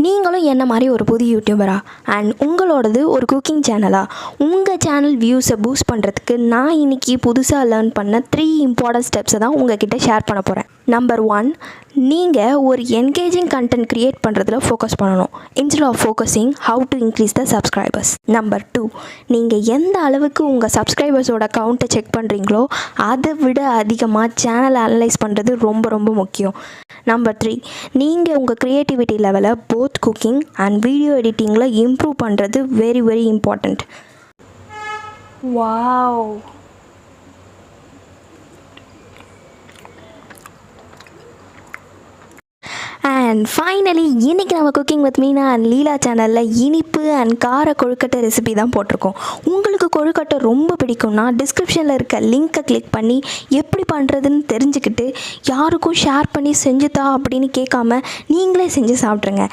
நீங்களும் என்ன மாதிரி ஒரு புது யூடியூபரா அண்ட் உங்களோடது ஒரு குக்கிங் சேனலா? உங்கள் சேனல் வியூஸை பூஸ்ட் பண்ணுறதுக்கு நான் இன்றைக்கி புதுசாக லேர்ன் பண்ண 3 இம்பார்ட்டன்ட் ஸ்டெப்ஸை தான் உங்ககிட்ட ஷேர் பண்ண போகிறேன். நம்பர் 1, நீங்கள் ஒரு என்கேஜிங் கண்டென்ட் க்ரியேட் பண்ணுறதுல ஃபோக்கஸ் பண்ணணும் instead of focusing how to increase the subscribers. Number 2, நீங்கள் எந்த அளவுக்கு உங்கள் சப்ஸ்கிரைபர்ஸோட கவுண்ட்டை செக் பண்ணுறீங்களோ அதை விட அதிகமாக சேனலை அனலைஸ் பண்ணுறது ரொம்ப ரொம்ப முக்கியம். நம்பர் 3, நீங்கள் உங்கள் க்ரியேட்டிவிட்டி லெவலை போத் குக்கிங் அண்ட் வீடியோ எடிட்டிங்கில் இம்ப்ரூவ் பண்ணுறது very very important. Wow! And finally இன்றைக்கி நம்ம cooking with Meena and Leela சேனலில் இனிப்பு அண்ட் கார கொழுக்கட்டை ரெசிபி தான் போட்டிருக்கோம். உங்களுக்கு கொழுக்கட்டை ரொம்ப பிடிக்கும்னா டிஸ்கிரிப்ஷனில் இருக்க லிங்க்கை கிளிக் பண்ணி எப்படி பண்ணுறதுன்னு தெரிஞ்சுக்கிட்டு யாருக்கும் ஷேர் பண்ணி செஞ்சுதா அப்படின்னு கேட்காம நீங்களே செஞ்சு சாப்பிட்ருங்க.